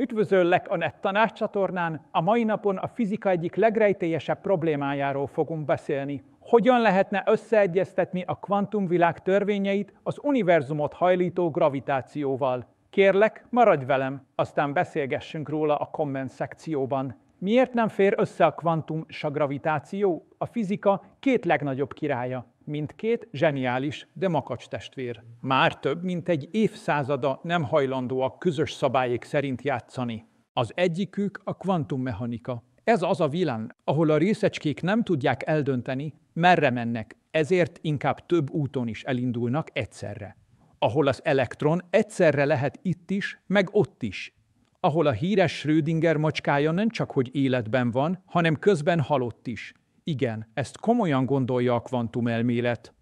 Üdvözöllek a Net Tanácsatornán! A mai napon a fizika egyik legrejtélyesebb problémájáról fogunk beszélni. Hogyan lehetne összeegyeztetni a kvantumvilág törvényeit az univerzumot hajlító gravitációval? Kérlek, maradj velem, aztán beszélgessünk róla a komment szekcióban. Miért nem fér össze a kvantum és a gravitáció? A fizika két legnagyobb királya. Mindkét zseniális, de makacs testvér. Már több mint egy évszázada nem hajlandóak közös szabályok szerint játszani. Az egyikük a kvantummechanika. Ez az a vilán, ahol a részecskék nem tudják eldönteni, merre mennek, ezért inkább több úton is elindulnak egyszerre. Ahol az elektron egyszerre lehet itt is, meg ott is. Ahol a híres Schrödinger macskája nem csak hogy életben van, hanem közben halott is. Igen, ezt komolyan gondolja a kvantumelmélet.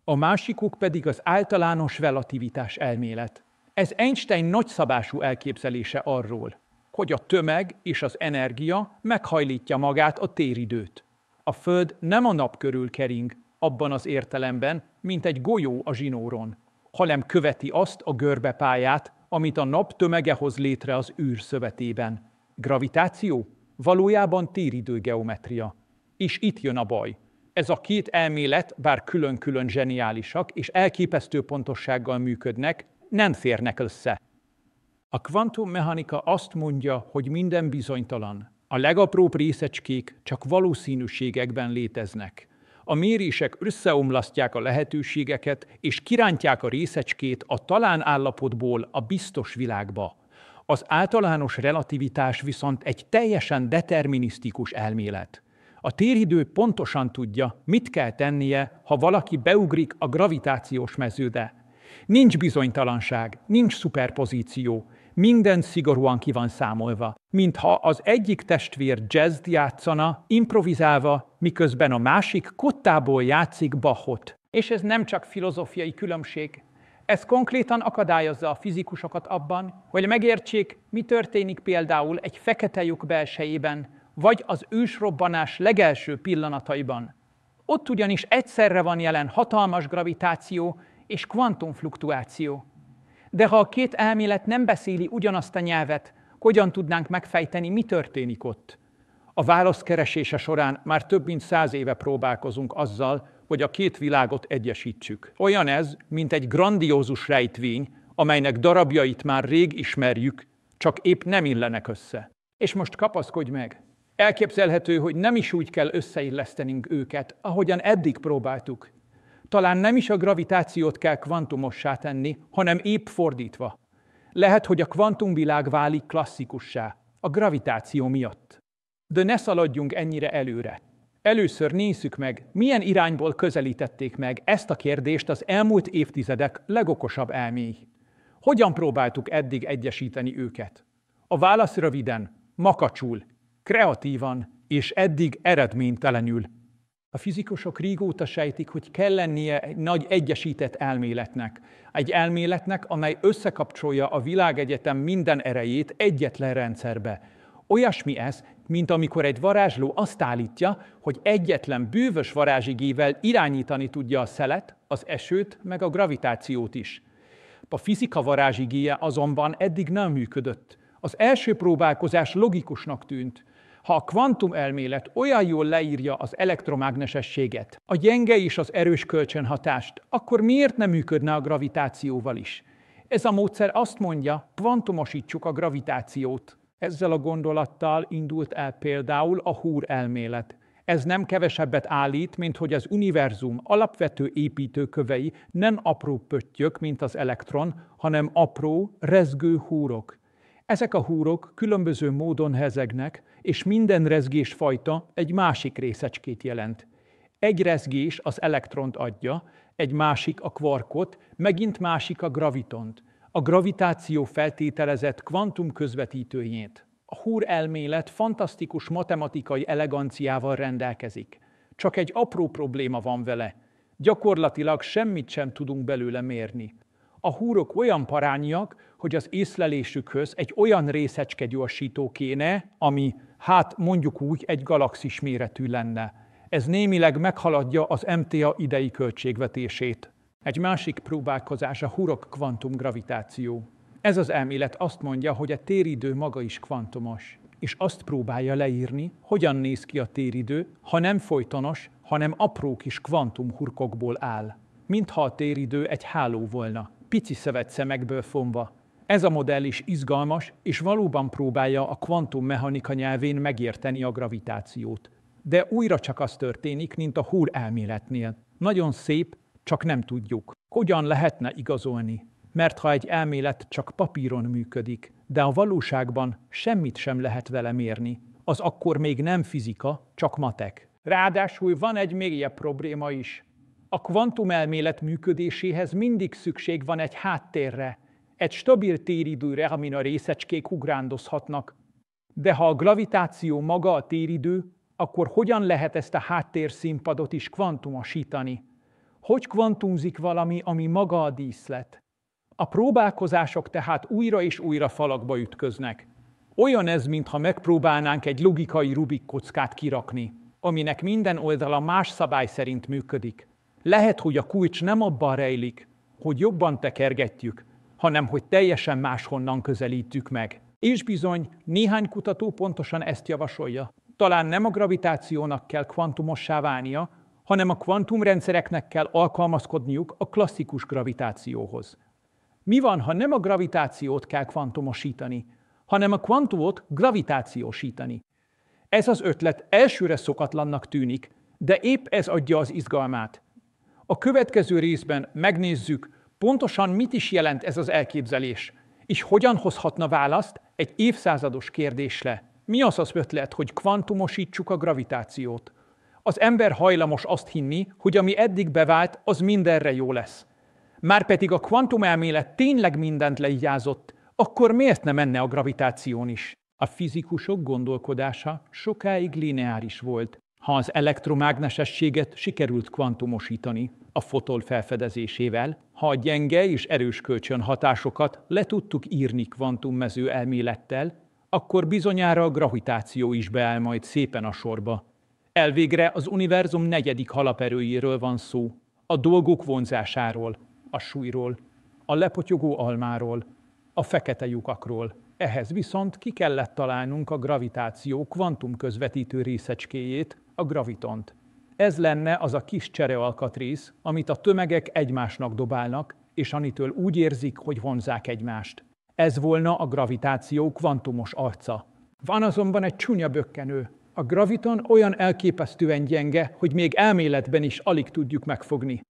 A másikuk pedig az általános relativitás elmélet. Ez Einstein nagyszabású elképzelése arról, hogy a tömeg és az energia meghajlítja magát a téridőt. A Föld nem a nap körül kering, abban az értelemben, mint egy golyó a zsinóron, hanem követi azt a görbepályát, amit a nap tömege hoz létre az űrszövetében. Gravitáció? Valójában téridőgeometria. És itt jön a baj. Ez a két elmélet, bár külön-külön zseniálisak és elképesztő pontossággal működnek, nem férnek össze. A kvantummechanika azt mondja, hogy minden bizonytalan. A legapróbb részecskék csak valószínűségekben léteznek. A mérések összeomlasztják a lehetőségeket, és kirántják a részecskét a talán állapotból a biztos világba. Az általános relativitás viszont egy teljesen determinisztikus elmélet. A téridő pontosan tudja, mit kell tennie, ha valaki beugrik a gravitációs mezőbe. Nincs bizonytalanság, nincs szuperpozíció, minden szigorúan ki van számolva, mintha az egyik testvér jazzt játszana, improvizálva, miközben a másik kottából játszik Bachot. És ez nem csak filozófiai különbség. Ez konkrétan akadályozza a fizikusokat abban, hogy megértsék, mi történik például egy fekete lyuk belsejében, vagy az ősrobbanás legelső pillanataiban. Ott ugyanis egyszerre van jelen hatalmas gravitáció és kvantumfluktuáció. De ha a két elmélet nem beszéli ugyanazt a nyelvet, hogyan tudnánk megfejteni, mi történik ott? A válasz keresése során már több mint 100 éve próbálkozunk azzal, hogy a két világot egyesítsük. Olyan ez, mint egy grandiózus rejtvény, amelynek darabjait már rég ismerjük, csak épp nem illenek össze. És most kapaszkodj meg! Elképzelhető, hogy nem is úgy kell összeillesztenünk őket, ahogyan eddig próbáltuk. Talán nem is a gravitációt kell kvantumossá tenni, hanem épp fordítva. Lehet, hogy a kvantumvilág válik klasszikussá, a gravitáció miatt. De ne szaladjunk ennyire előre. Először nézzük meg, milyen irányból közelítették meg ezt a kérdést az elmúlt évtizedek legokosabb elméi. Hogyan próbáltuk eddig egyesíteni őket? A válasz röviden, makacsul, kreatívan és eddig eredménytelenül. A fizikusok régóta sejtik, hogy kell lennie egy nagy egyesített elméletnek. Egy elméletnek, amely összekapcsolja a világegyetem minden erejét egyetlen rendszerbe. Olyasmi ez, mint amikor egy varázsló azt állítja, hogy egyetlen bűvös varázsigével irányítani tudja a szelet, az esőt, meg a gravitációt is. A fizika varázsigéje azonban eddig nem működött. Az első próbálkozás logikusnak tűnt. Ha a kvantumelmélet olyan jól leírja az elektromágnesességet, a gyenge és az erős kölcsönhatást, akkor miért nem működne a gravitációval is? Ez a módszer azt mondja, kvantumosítsuk a gravitációt. Ezzel a gondolattal indult el például a Húr elmélet. Ez nem kevesebbet állít, mint hogy az univerzum alapvető építőkövei nem apró pöttyök, mint az elektron, hanem apró, rezgő húrok. Ezek a húrok különböző módon hezegnek, és minden rezgésfajta egy másik részecskét jelent. Egy rezgés az elektront adja, egy másik a kvarkot, megint másik a gravitont, a gravitáció feltételezett kvantum közvetítőjét. A Húr elmélet fantasztikus matematikai eleganciával rendelkezik. Csak egy apró probléma van vele. Gyakorlatilag semmit sem tudunk belőle mérni. A húrok olyan parányiak, hogy az észlelésükhöz egy olyan részecskegyorsító kéne, ami, hát mondjuk úgy, egy galaxis méretű lenne. Ez némileg meghaladja az MTA idei költségvetését. Egy másik próbálkozás a hurok kvantumgravitáció. Ez az elmélet azt mondja, hogy a téridő maga is kvantumos, és azt próbálja leírni, hogyan néz ki a téridő, ha nem folytonos, hanem apró kis kvantumhurkokból áll. Mintha a téridő egy háló volna, pici szövetszemekből fonva. Ez a modell is izgalmas, és valóban próbálja a kvantummechanika nyelvén megérteni a gravitációt. De újra csak az történik, mint a Hur elméletnél. Nagyon szép, csak nem tudjuk. Hogyan lehetne igazolni? Mert ha egy elmélet csak papíron működik, de a valóságban semmit sem lehet vele mérni, az akkor még nem fizika, csak matek. Ráadásul van egy mélyebb probléma is. A kvantumelmélet működéséhez mindig szükség van egy háttérre, egy stabil téridőre, amin a részecskék ugrándozhatnak. De ha a gravitáció maga a téridő, akkor hogyan lehet ezt a háttérszínpadot is kvantumosítani? Hogy kvantumzik valami, ami maga a díszlet? A próbálkozások tehát újra és újra falakba ütköznek. Olyan ez, mintha megpróbálnánk egy logikai Rubik kockát kirakni, aminek minden oldala más szabály szerint működik. Lehet, hogy a kulcs nem abban rejlik, hogy jobban tekergetjük, hanem hogy teljesen máshonnan közelítjük meg. És bizony, néhány kutató pontosan ezt javasolja. Talán nem a gravitációnak kell kvantumossá válnia, hanem a kvantumrendszereknek kell alkalmazkodniuk a klasszikus gravitációhoz. Mi van, ha nem a gravitációt kell kvantumosítani, hanem a kvantumot gravitációsítani? Ez az ötlet elsőre szokatlannak tűnik, de épp ez adja az izgalmát. A következő részben megnézzük, pontosan mit is jelent ez az elképzelés, és hogyan hozhatna választ egy évszázados kérdésre. Mi az az ötlet, hogy kvantumosítsuk a gravitációt? Az ember hajlamos azt hinni, hogy ami eddig bevált, az mindenre jó lesz. Márpedig a kvantumelmélet tényleg mindent leígyázott, akkor miért ne menne a gravitáción is? A fizikusok gondolkodása sokáig lineáris volt. Ha az elektromágnesességet sikerült kvantumosítani a foton felfedezésével, ha a gyenge és erős kölcsönhatásokat le tudtuk írni kvantummező elmélettel, akkor bizonyára a gravitáció is beáll majd szépen a sorba. Elvégre az univerzum negyedik alaperőjéről van szó, a dolgok vonzásáról, a súlyról, a lepotyogó almáról, a fekete lyukakról. Ehhez viszont ki kellett találnunk a gravitáció kvantumközvetítő részecskéjét, a gravitont. Ez lenne az a kis cserealkatrész, amit a tömegek egymásnak dobálnak, és amitől úgy érzik, hogy vonzzák egymást. Ez volna a gravitáció kvantumos arca. Van azonban egy csúnya bökkenő. A graviton olyan elképesztően gyenge, hogy még elméletben is alig tudjuk megfogni.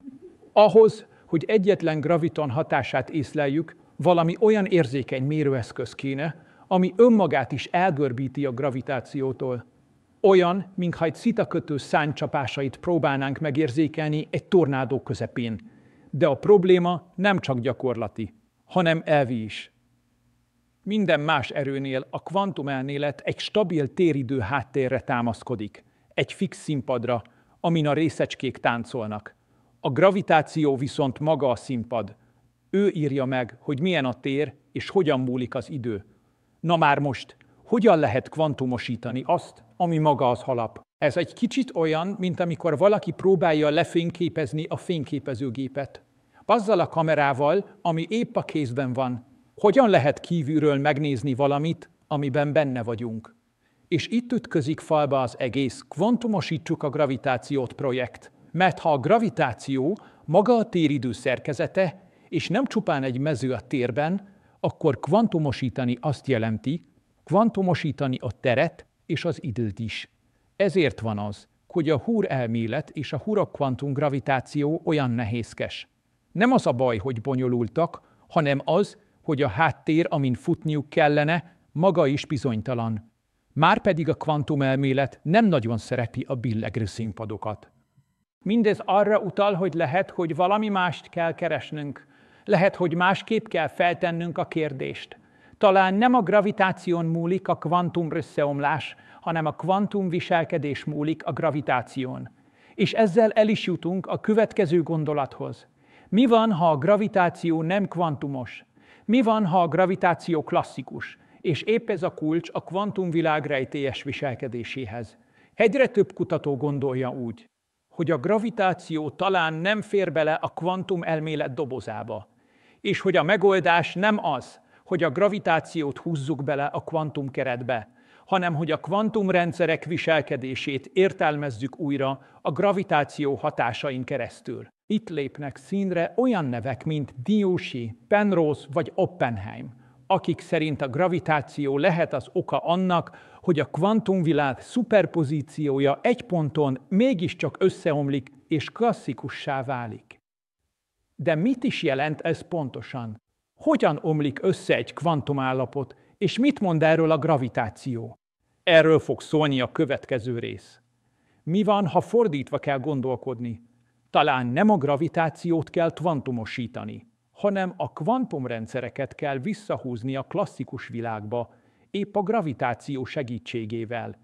Ahhoz, hogy egyetlen graviton hatását észleljük, valami olyan érzékeny mérőeszköz kéne, ami önmagát is elgörbíti a gravitációtól. Olyan, mintha egy szitakötő szárnycsapásait próbálnánk megérzékelni egy tornádó közepén. De a probléma nem csak gyakorlati, hanem elvi is. Minden más erőnél a kvantumelmélet egy stabil téridő háttérre támaszkodik, egy fix színpadra, amin a részecskék táncolnak. A gravitáció viszont maga a színpad. Ő írja meg, hogy milyen a tér és hogyan múlik az idő. Na már most, hogyan lehet kvantumosítani azt, ami maga az alap? Ez egy kicsit olyan, mint amikor valaki próbálja lefényképezni a fényképezőgépet. Azzal a kamerával, ami épp a kézben van. Hogyan lehet kívülről megnézni valamit, amiben benne vagyunk? És itt ütközik falba az egész kvantumosítsuk a gravitációt projekt. Mert ha a gravitáció maga a téridő szerkezete, és nem csupán egy mező a térben, akkor kvantumosítani azt jelenti, kvantumosítani a teret és az időt is. Ezért van az, hogy a Hur elmélet és a Hurok kvantumgravitáció olyan nehézkes. Nem az a baj, hogy bonyolultak, hanem az, hogy a háttér, amin futniuk kellene, maga is bizonytalan. Márpedig a kvantumelmélet nem nagyon szereti a billegő színpadokat. Mindez arra utal, hogy lehet, hogy valami mást kell keresnünk. Lehet, hogy másképp kell feltennünk a kérdést. Talán nem a gravitáción múlik a kvantum összeomlás, hanem a kvantum viselkedés múlik a gravitáción. És ezzel el is jutunk a következő gondolathoz. Mi van, ha a gravitáció nem kvantumos? Mi van, ha a gravitáció klasszikus? És épp ez a kulcs a kvantumvilág rejtélyes viselkedéséhez. Egyre több kutató gondolja úgy, hogy a gravitáció talán nem fér bele a kvantumelmélet dobozába, és hogy a megoldás nem az, hogy a gravitációt húzzuk bele a kvantumkeretbe, hanem hogy a kvantumrendszerek viselkedését értelmezzük újra a gravitáció hatásain keresztül. Itt lépnek színre olyan nevek, mint Diósi, Penrose vagy Oppenheim, akik szerint a gravitáció lehet az oka annak, hogy a kvantumvilág szuperpozíciója egy ponton mégiscsak összeomlik és klasszikussá válik. De mit is jelent ez pontosan? Hogyan omlik össze egy kvantumállapot, és mit mond erről a gravitáció? Erről fog szólni a következő rész. Mi van, ha fordítva kell gondolkodni? Talán nem a gravitációt kell kvantumosítani, hanem a kvantumrendszereket kell visszahúzni a klasszikus világba, épp a gravitáció segítségével.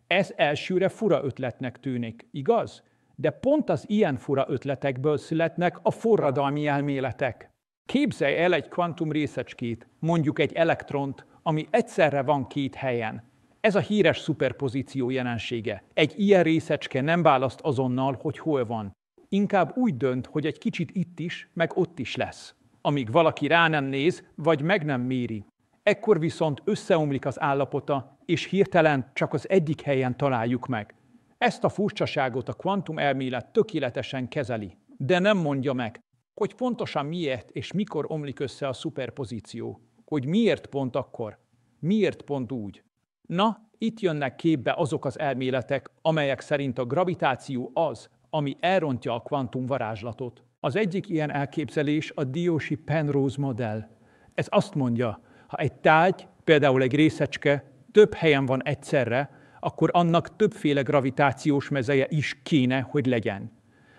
Ez elsőre fura ötletnek tűnik, igaz? De pont az ilyen fura ötletekből születnek a forradalmi elméletek. Képzelj el egy kvantum részecskét, mondjuk egy elektront, ami egyszerre van két helyen. Ez a híres szuperpozíció jelensége. Egy ilyen részecske nem választ azonnal, hogy hol van. Inkább úgy dönt, hogy egy kicsit itt is, meg ott is lesz. Amíg valaki rá nem néz, vagy meg nem méri. Ekkor viszont összeomlik az állapota, és hirtelen csak az egyik helyen találjuk meg. Ezt a furcsaságot a kvantumelmélet tökéletesen kezeli, de nem mondja meg, hogy pontosan miért és mikor omlik össze a szuperpozíció, hogy miért pont akkor, miért pont úgy. Na, itt jönnek képbe azok az elméletek, amelyek szerint a gravitáció az, ami elrontja a kvantum varázslatot. Az egyik ilyen elképzelés a Diósi-Penrose modell. Ez azt mondja, ha egy tárgy, például egy részecske több helyen van egyszerre, akkor annak többféle gravitációs mezeje is kéne, hogy legyen.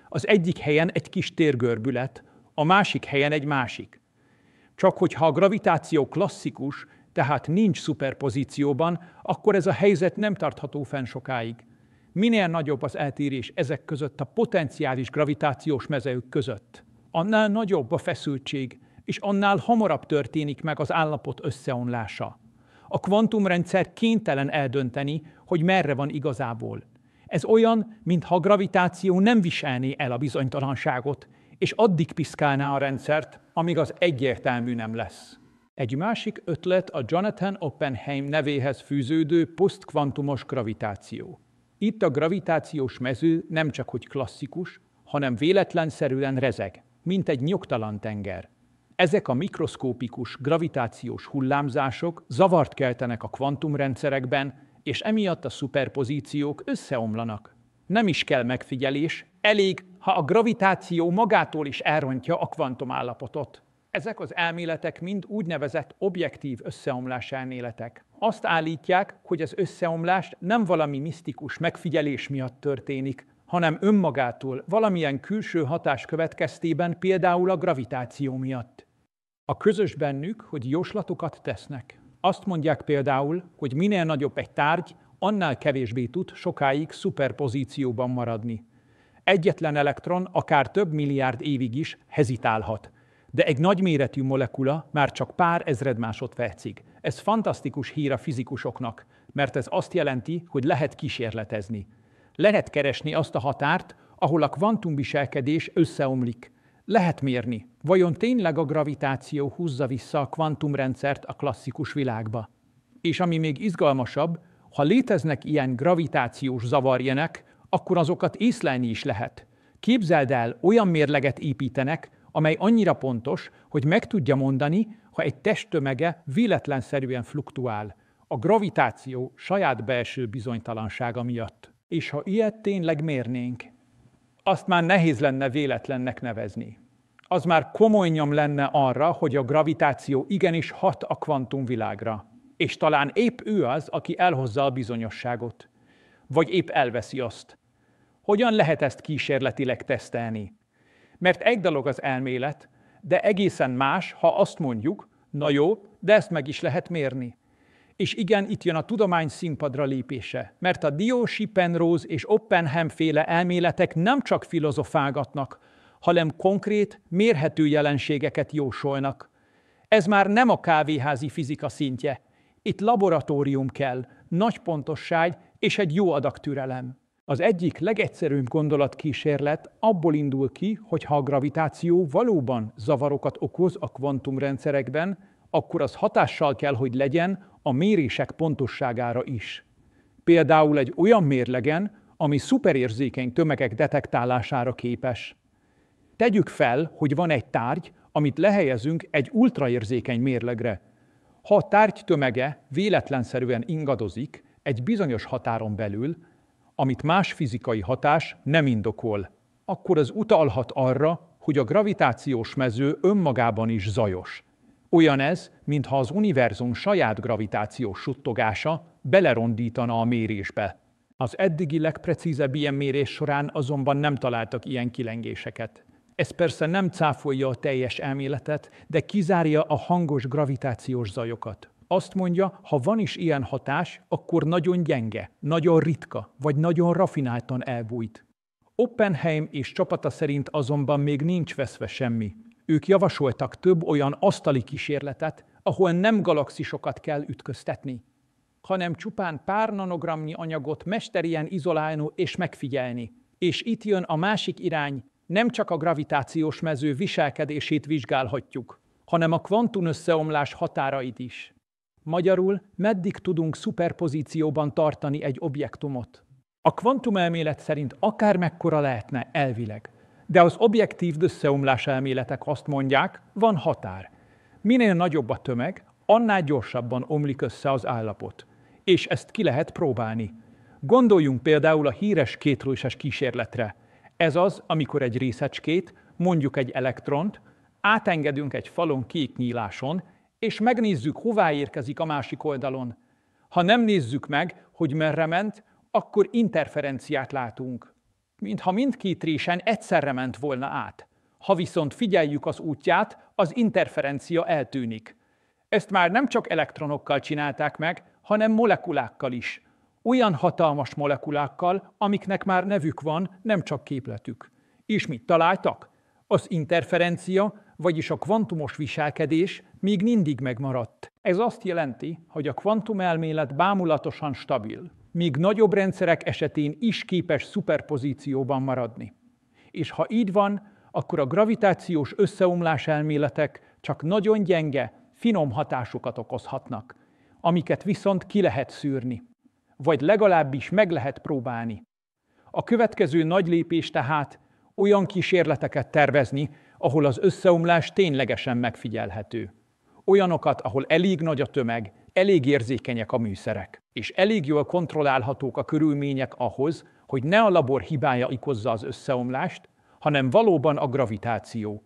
Az egyik helyen egy kis térgörbület, a másik helyen egy másik. Csak hogyha a gravitáció klasszikus, tehát nincs szuperpozícióban, akkor ez a helyzet nem tartható fenn sokáig. Minél nagyobb az eltérés ezek között a potenciális gravitációs mezejük között, annál nagyobb a feszültség, és annál hamarabb történik meg az állapot összeomlása. A kvantumrendszer kénytelen eldönteni, hogy merre van igazából. Ez olyan, mintha a gravitáció nem viselné el a bizonytalanságot, és addig piszkálná a rendszert, amíg az egyértelmű nem lesz. Egy másik ötlet a Jonathan Oppenheim nevéhez fűződő posztkvantumos gravitáció. Itt a gravitációs mező nem csak hogy klasszikus, hanem véletlenszerűen rezeg, mint egy nyugtalan tenger. Ezek a mikroszkópikus gravitációs hullámzások zavart keltenek a kvantumrendszerekben, és emiatt a szuperpozíciók összeomlanak. Nem is kell megfigyelés, elég, ha a gravitáció magától is elrontja a kvantumállapotot. Ezek az elméletek mind úgynevezett objektív összeomlás elméletek. Azt állítják, hogy az összeomlás nem valami misztikus megfigyelés miatt történik, hanem önmagától, valamilyen külső hatás következtében, például a gravitáció miatt. A közös bennük, hogy jóslatokat tesznek. Azt mondják például, hogy minél nagyobb egy tárgy, annál kevésbé tud sokáig szuperpozícióban maradni. Egyetlen elektron akár több milliárd évig is hezitálhat, de egy nagyméretű molekula már csak pár ezred másodpercig. Ez fantasztikus hír a fizikusoknak, mert ez azt jelenti, hogy lehet kísérletezni. Lehet keresni azt a határt, ahol a kvantumviselkedés összeomlik. Lehet mérni, vajon tényleg a gravitáció húzza vissza a kvantumrendszert a klasszikus világba. És ami még izgalmasabb, ha léteznek ilyen gravitációs zavarjenek, akkor azokat észlelni is lehet. Képzeld el, olyan mérleget építenek, amely annyira pontos, hogy meg tudja mondani, ha egy test tömege véletlenszerűen fluktuál, a gravitáció saját belső bizonytalansága miatt. És ha ilyet tényleg mérnénk, azt már nehéz lenne véletlennek nevezni. Az már komoly nyom lenne arra, hogy a gravitáció igenis hat a kvantumvilágra. És talán épp ő az, aki elhozza a bizonyosságot. Vagy épp elveszi azt. Hogyan lehet ezt kísérletileg tesztelni? Mert egy dolog az elmélet, de egészen más, ha azt mondjuk, na jó, de ezt meg is lehet mérni. És igen, itt jön a tudomány színpadra lépése, mert a Diósi, Penrose és Oppenheim féle elméletek nem csak filozofálgatnak, hanem konkrét, mérhető jelenségeket jósolnak. Ez már nem a kávéházi fizika szintje. Itt laboratórium kell, nagy pontosság és egy jó adag türelem. Az egyik legegyszerűbb gondolatkísérlet abból indul ki, hogy ha a gravitáció valóban zavarokat okoz a kvantumrendszerekben, akkor az hatással kell, hogy legyen a mérések pontosságára is. Például egy olyan mérlegen, ami szuperérzékeny tömegek detektálására képes. Tegyük fel, hogy van egy tárgy, amit lehelyezünk egy ultraérzékeny mérlegre. Ha a tárgy tömege véletlenszerűen ingadozik egy bizonyos határon belül, amit más fizikai hatás nem indokol, akkor az utalhat arra, hogy a gravitációs mező önmagában is zajos. Olyan ez, mintha az univerzum saját gravitációs suttogása belerondítana a mérésbe. Az eddigi legprecízebb ilyen mérés során azonban nem találtak ilyen kilengéseket. Ez persze nem cáfolja a teljes elméletet, de kizárja a hangos gravitációs zajokat. Azt mondja, ha van is ilyen hatás, akkor nagyon gyenge, nagyon ritka, vagy nagyon rafináltan elbújt. Oppenheim és csapata szerint azonban még nincs veszve semmi. Ők javasoltak több olyan asztali kísérletet, ahol nem galaxisokat kell ütköztetni, hanem csupán pár nanogramnyi anyagot mesterien izolálni és megfigyelni. És itt jön a másik irány, nem csak a gravitációs mező viselkedését vizsgálhatjuk, hanem a kvantumösszeomlás határait is. Magyarul, meddig tudunk szuperpozícióban tartani egy objektumot? A kvantumelmélet szerint akár mekkora lehetne elvileg, de az objektív összeomlás elméletek azt mondják, van határ. Minél nagyobb a tömeg, annál gyorsabban omlik össze az állapot. És ezt ki lehet próbálni. Gondoljunk például a híres kétréses kísérletre. Ez az, amikor egy részecskét, mondjuk egy elektront, átengedünk egy falon kék nyíláson, és megnézzük, hová érkezik a másik oldalon. Ha nem nézzük meg, hogy merre ment, akkor interferenciát látunk, mintha mindkét résen egyszerre ment volna át. Ha viszont figyeljük az útját, az interferencia eltűnik. Ezt már nem csak elektronokkal csinálták meg, hanem molekulákkal is. Olyan hatalmas molekulákkal, amiknek már nevük van, nem csak képletük. És mit találtak? Az interferencia, vagyis a kvantumos viselkedés még mindig megmaradt. Ez azt jelenti, hogy a kvantumelmélet bámulatosan stabil, míg nagyobb rendszerek esetén is képes szuperpozícióban maradni. És ha így van, akkor a gravitációs összeomlás elméletek csak nagyon gyenge, finom hatásokat okozhatnak, amiket viszont ki lehet szűrni, vagy legalábbis meg lehet próbálni. A következő nagy lépés tehát olyan kísérleteket tervezni, ahol az összeomlás ténylegesen megfigyelhető. Olyanokat, ahol elég nagy a tömeg, elég érzékenyek a műszerek, és elég jól kontrollálhatók a körülmények ahhoz, hogy ne a labor hibája okozza az összeomlást, hanem valóban a gravitáció.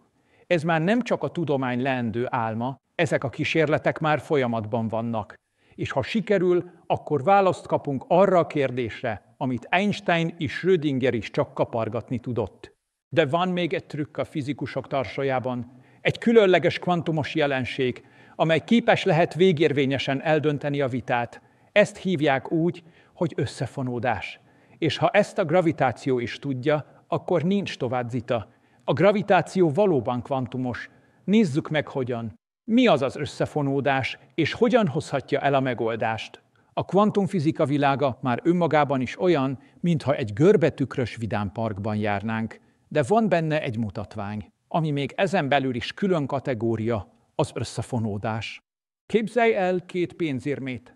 Ez már nem csak a tudomány leendő álma, ezek a kísérletek már folyamatban vannak. És ha sikerül, akkor választ kapunk arra a kérdésre, amit Einstein és Schrödinger is csak kapargatni tudott. De van még egy trükk a fizikusok tarsajában, egy különleges kvantumos jelenség, amely képes lehet végérvényesen eldönteni a vitát. Ezt hívják úgy, hogy összefonódás. És ha ezt a gravitáció is tudja, akkor nincs tovább vita. A gravitáció valóban kvantumos. Nézzük meg hogyan. Mi az az összefonódás, és hogyan hozhatja el a megoldást? A kvantumfizika világa már önmagában is olyan, mintha egy görbetükrös vidámparkban járnánk, de van benne egy mutatvány, ami még ezen belül is külön kategória, az összefonódás. Képzelj el két pénzérmét.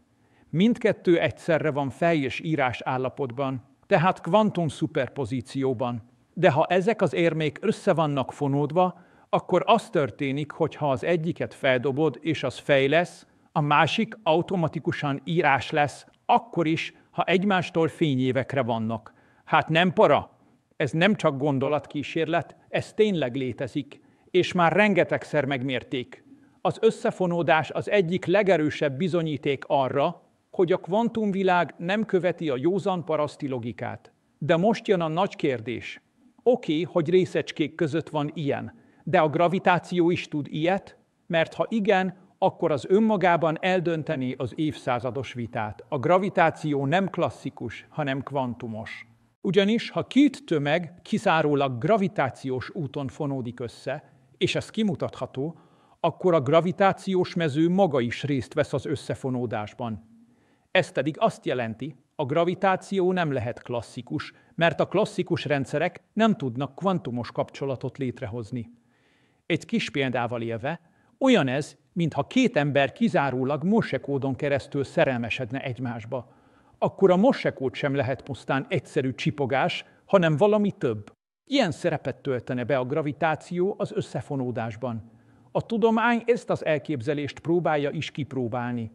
Mindkettő egyszerre van fej- és írás állapotban, tehát kvantum szuperpozícióban. De ha ezek az érmék össze vannak fonódva, akkor az történik, hogy ha az egyiket feldobod, és az fej lesz, a másik automatikusan írás lesz, akkor is, ha egymástól fényévekre vannak. Hát nem para? Ez nem csak gondolatkísérlet, ez tényleg létezik, és már rengetegszer megmérték. Az összefonódás az egyik legerősebb bizonyíték arra, hogy a kvantumvilág nem követi a józan paraszti logikát. De most jön a nagy kérdés. Oké, hogy részecskék között van ilyen, de a gravitáció is tud ilyet? Mert ha igen, akkor az önmagában eldönteni az évszázados vitát. A gravitáció nem klasszikus, hanem kvantumos. Ugyanis, ha két tömeg kizárólag gravitációs úton fonódik össze, és ez kimutatható, akkor a gravitációs mező maga is részt vesz az összefonódásban. Ez pedig azt jelenti, a gravitáció nem lehet klasszikus, mert a klasszikus rendszerek nem tudnak kvantumos kapcsolatot létrehozni. Egy kis példával élve, Olyan ez, mintha két ember kizárólag morsekódon keresztül szerelmesedne egymásba. Akkor a morsekód sem lehet pusztán egyszerű csipogás, hanem valami több. Ilyen szerepet töltene be a gravitáció az összefonódásban. A tudomány ezt az elképzelést próbálja is kipróbálni.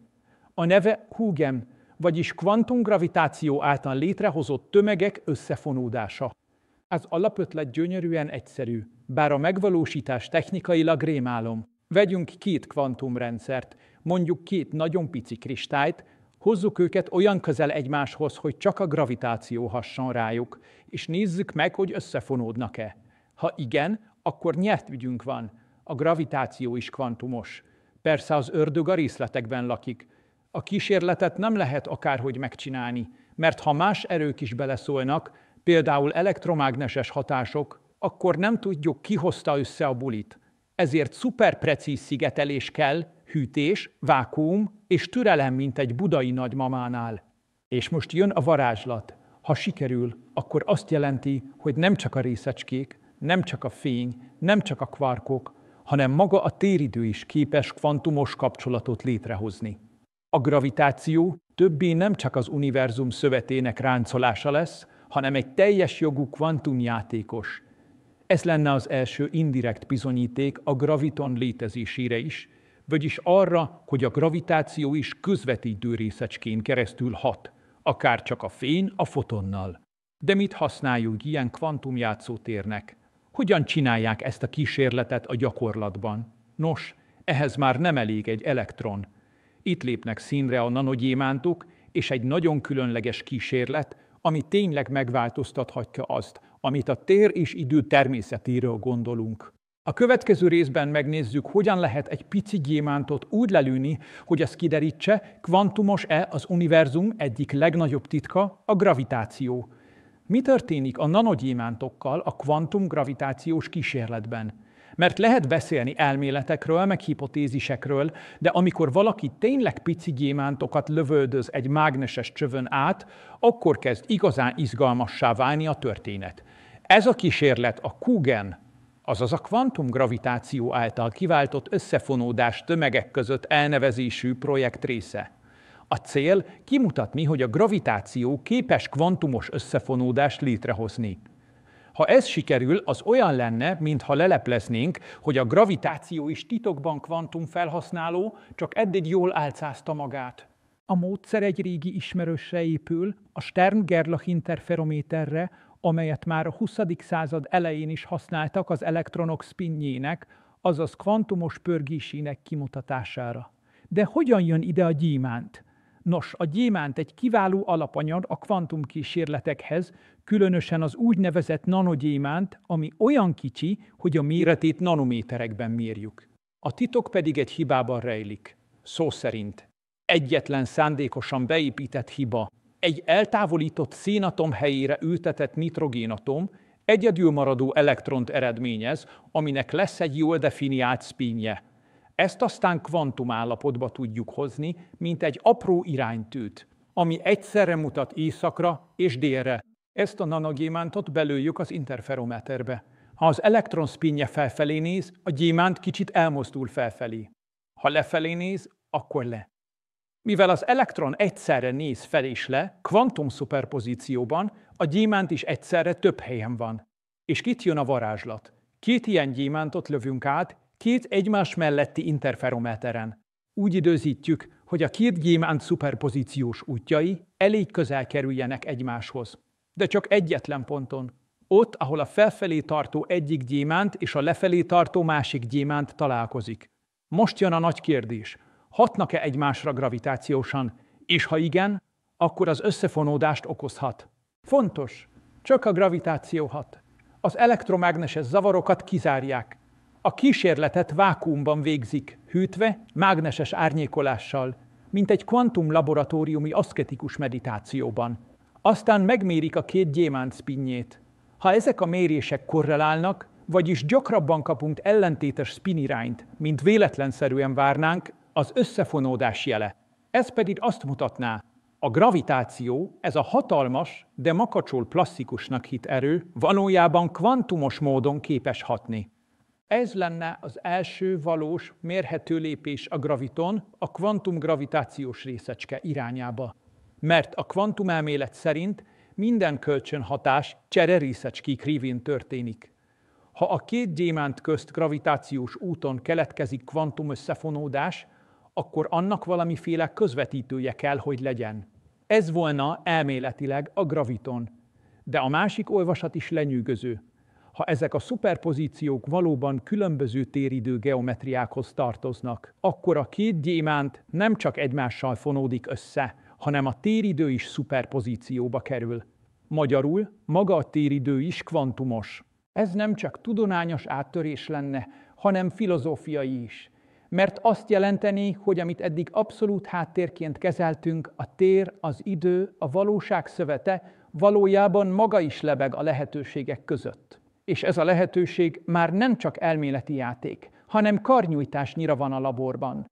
A neve Huygen, vagyis kvantumgravitáció által létrehozott tömegek összefonódása. Az alapötlet gyönyörűen egyszerű, bár a megvalósítás technikailag rémálom. Vegyünk két kvantumrendszert, mondjuk két nagyon pici kristályt, hozzuk őket olyan közel egymáshoz, hogy csak a gravitáció hasson rájuk, és nézzük meg, hogy összefonódnak-e. Ha igen, akkor nyert ügyünk van. A gravitáció is kvantumos. Persze az ördög a részletekben lakik. A kísérletet nem lehet akárhogy megcsinálni, mert ha más erők is beleszólnak, például elektromágneses hatások, akkor nem tudjuk, ki hozta össze a bulit. Ezért szuperprecíz szigetelés kell, hűtés, vákuum és türelem, mint egy budai nagymamánál. És most jön a varázslat. Ha sikerül, akkor azt jelenti, hogy nem csak a részecskék, nem csak a fény, nem csak a kvarkok, hanem maga a téridő is képes kvantumos kapcsolatot létrehozni. A gravitáció többé nem csak az univerzum szövetének ráncolása lesz, hanem egy teljes jogú kvantumjátékos. Ez lenne az első indirekt bizonyíték a graviton létezésére is, vagyis arra, hogy a gravitáció is közvetítő részecskén keresztül hat, akár csak a fény a fotonnal. De mit használjuk ilyen kvantumjátszótérnek? Hogyan csinálják ezt a kísérletet a gyakorlatban? Nos, ehhez már nem elég egy elektron. Itt lépnek színre a nanogyémántok, és egy nagyon különleges kísérlet, ami tényleg megváltoztathatja azt, amit a tér és idő természetéről gondolunk. A következő részben megnézzük, hogyan lehet egy pici gyémántot úgy lelőni, hogy az kiderítse, kvantumos-e az univerzum egyik legnagyobb titka, a gravitáció. Mi történik a nanogyémántokkal a kvantumgravitációs kísérletben? Mert lehet beszélni elméletekről, meg hipotézisekről, de amikor valaki tényleg pici gyémántokat lövöldöz egy mágneses csövön át, akkor kezd igazán izgalmassá válni a történet. Ez a kísérlet a Huygen, azaz a kvantumgravitáció által kiváltott összefonódás tömegek között elnevezésű projekt része. A cél kimutatni, hogy a gravitáció képes kvantumos összefonódást létrehozni. Ha ez sikerül, az olyan lenne, mintha lelepleznénk, hogy a gravitáció is titokban kvantumfelhasználó, csak eddig jól álcázta magát. A módszer egy régi ismerősre épül, a Stern-Gerlach interferométerre, amelyet már a 20. század elején is használtak az elektronok spinjének, azaz kvantumos pörgésének kimutatására. De hogyan jön ide a gyémánt? Nos, a gyémánt egy kiváló alapanyag a kvantumkísérletekhez, különösen az úgynevezett nanogyémánt, ami olyan kicsi, hogy a méretét nanométerekben mérjük. A titok pedig egy hibában rejlik. Szó szerint. Egyetlen szándékosan beépített hiba. Egy eltávolított szénatom helyére ültetett nitrogénatom egyedül maradó elektront eredményez, aminek lesz egy jól definiált spinje. Ezt aztán kvantumállapotba tudjuk hozni, mint egy apró iránytűt, ami egyszerre mutat északra és délre. Ezt a nanogyémántot belőjük az interferométerbe. Ha az elektron spinje felfelé néz, a gyémánt kicsit elmozdul felfelé. Ha lefelé néz, akkor le. Mivel az elektron egyszerre néz fel és le, kvantumszuperpozícióban a gyémánt is egyszerre több helyen van. És itt jön a varázslat. Két ilyen gyémántot lövünk át, két egymás melletti interferométeren. Úgy időzítjük, hogy a két gyémánt szuperpozíciós útjai elég közel kerüljenek egymáshoz. De csak egyetlen ponton. Ott, ahol a felfelé tartó egyik gyémánt és a lefelé tartó másik gyémánt találkozik. Most jön a nagy kérdés. Hatnak-e egymásra gravitációsan? És ha igen, akkor az összefonódást okozhat. Fontos, csak a gravitáció hat. Az elektromágneses zavarokat kizárják. A kísérletet vákuumban végzik, hűtve, mágneses árnyékolással, mint egy kvantumlaboratóriumi aszketikus meditációban. Aztán megmérik a két gyémánt spinjét. Ha ezek a mérések korrelálnak, vagyis gyakrabban kapunk ellentétes spinirányt, mint véletlenszerűen várnánk, az összefonódás jele. Ez pedig azt mutatná, a gravitáció, ez a hatalmas, de makacsol plastikusnak hitt erő, valójában kvantumos módon képes hatni. Ez lenne az első valós, mérhető lépés a graviton, a kvantumgravitációs részecske irányába. Mert a kvantumelmélet szerint minden kölcsönhatás csererészecskék révén történik. Ha a két gyémánt közt gravitációs úton keletkezik kvantumösszefonódás, akkor annak valamiféle közvetítője kell, hogy legyen. Ez volna elméletileg a graviton. De a másik olvasat is lenyűgöző. Ha ezek a szuperpozíciók valóban különböző téridő geometriákhoz tartoznak, akkor a két gyémánt nem csak egymással fonódik össze, hanem a téridő is szuperpozícióba kerül. Magyarul maga a téridő is kvantumos. Ez nem csak tudományos áttörés lenne, hanem filozófiai is. Mert azt jelenteni, hogy amit eddig abszolút háttérként kezeltünk, a tér, az idő, a valóság szövete valójában maga is lebeg a lehetőségek között. És ez a lehetőség már nem csak elméleti játék, hanem karnyújtásnyira van a laborban.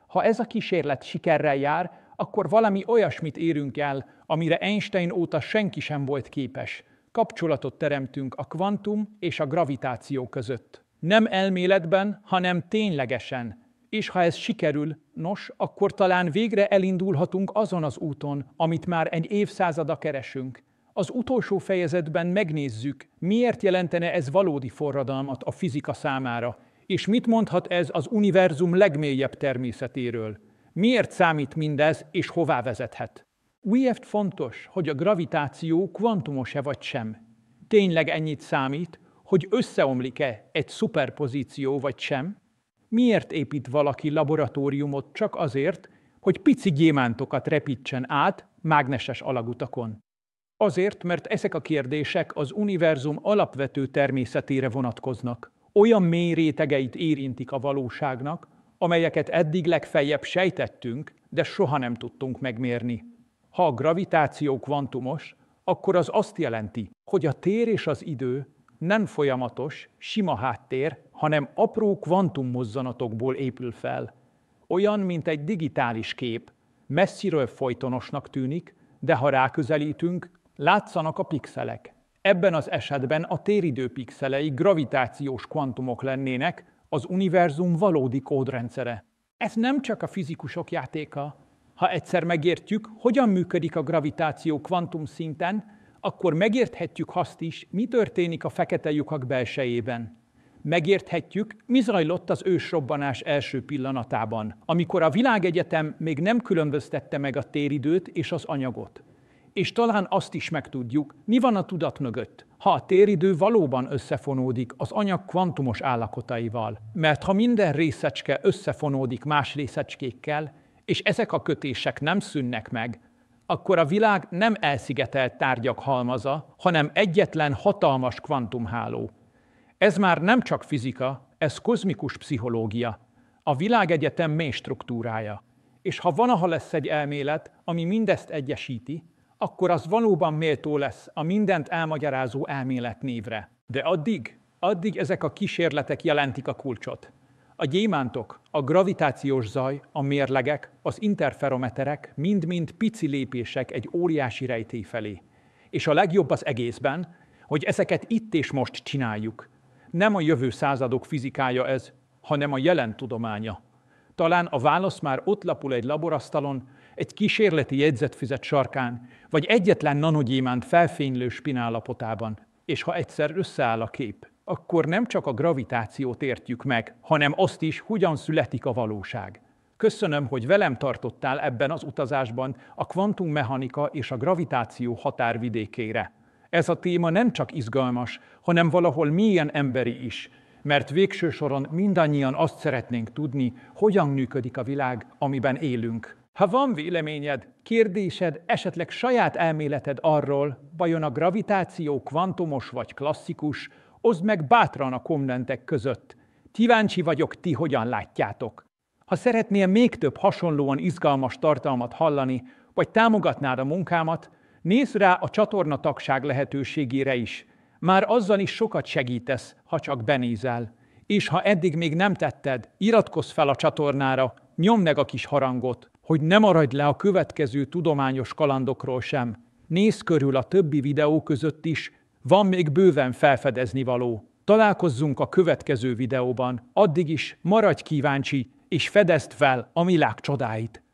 Ha ez a kísérlet sikerrel jár, akkor valami olyasmit érünk el, amire Einstein óta senki sem volt képes. Kapcsolatot teremtünk a kvantum és a gravitáció között. Nem elméletben, hanem ténylegesen. És ha ez sikerül, nos, akkor talán végre elindulhatunk azon az úton, amit már egy évszázada keresünk. Az utolsó fejezetben megnézzük, miért jelentene ez valódi forradalmat a fizika számára, és mit mondhat ez az univerzum legmélyebb természetéről. Miért számít mindez, és hová vezethet? Miért fontos, hogy a gravitáció kvantumos-e vagy sem? Tényleg ennyit számít, hogy összeomlik-e egy szuperpozíció vagy sem? Miért épít valaki laboratóriumot csak azért, hogy pici gyémántokat repítsen át mágneses alagutakon? Azért, mert ezek a kérdések az univerzum alapvető természetére vonatkoznak. Olyan mély rétegeit érintik a valóságnak, amelyeket eddig legfeljebb sejtettünk, de soha nem tudtunk megmérni. Ha a gravitáció kvantumos, akkor az azt jelenti, hogy a tér és az idő nem folyamatos, sima háttér, hanem apró kvantummozzanatokból épül fel. Olyan, mint egy digitális kép. Messziről folytonosnak tűnik, de ha ráközelítünk, látszanak a pixelek. Ebben az esetben a téridő pixelei gravitációs kvantumok lennének, az univerzum valódi kódrendszere. Ez nem csak a fizikusok játéka. Ha egyszer megértjük, hogyan működik a gravitáció kvantum szinten, akkor megérthetjük azt is, mi történik a fekete lyukak belsejében. Megérthetjük, mi zajlott az ősrobbanás első pillanatában, amikor a világegyetem még nem különböztette meg a téridőt és az anyagot. És talán azt is megtudjuk, mi van a tudat mögött, ha a téridő valóban összefonódik az anyag kvantumos állapotaival. Mert ha minden részecske összefonódik más részecskékkel, és ezek a kötések nem szűnnek meg, akkor a világ nem elszigetelt tárgyak halmaza, hanem egyetlen hatalmas kvantumháló. Ez már nem csak fizika, ez kozmikus pszichológia, a világegyetem mély struktúrája. És ha valaha lesz egy elmélet, ami mindezt egyesíti, akkor az valóban méltó lesz a mindent elmagyarázó elmélet névre. De addig ezek a kísérletek jelentik a kulcsot. A gyémántok, a gravitációs zaj, a mérlegek, az interferometerek mind-mind pici lépések egy óriási rejtély felé. És a legjobb az egészben, hogy ezeket itt és most csináljuk. Nem a jövő századok fizikája ez, hanem a jelen tudománya. Talán a válasz már ott lapul egy laborasztalon, egy kísérleti jegyzetfüzet sarkán, vagy egyetlen nanogyémánt felfénylő spinállapotában. És ha egyszer összeáll a kép, akkor nem csak a gravitációt értjük meg, hanem azt is, hogyan születik a valóság. Köszönöm, hogy velem tartottál ebben az utazásban a kvantummechanika és a gravitáció határvidékére. Ez a téma nem csak izgalmas, hanem valahol mélyen emberi is, mert végső soron mindannyian azt szeretnénk tudni, hogyan működik a világ, amiben élünk. Ha van véleményed, kérdésed, esetleg saját elméleted arról, vajon a gravitáció kvantumos vagy klasszikus, oszd meg bátran a kommentek között. Kíváncsi vagyok, ti hogyan látjátok. Ha szeretnél még több hasonlóan izgalmas tartalmat hallani, vagy támogatnád a munkámat, nézz rá a csatorna tagság lehetőségére is. Már azzal is sokat segítesz, ha csak benézel. És ha eddig még nem tetted, iratkozz fel a csatornára, nyomd meg a kis harangot, hogy ne maradj le a következő tudományos kalandokról sem. Nézz körül a többi videó között is, van még bőven felfedezni való. Találkozzunk a következő videóban, addig is maradj kíváncsi, és fedezd fel a világ csodáit!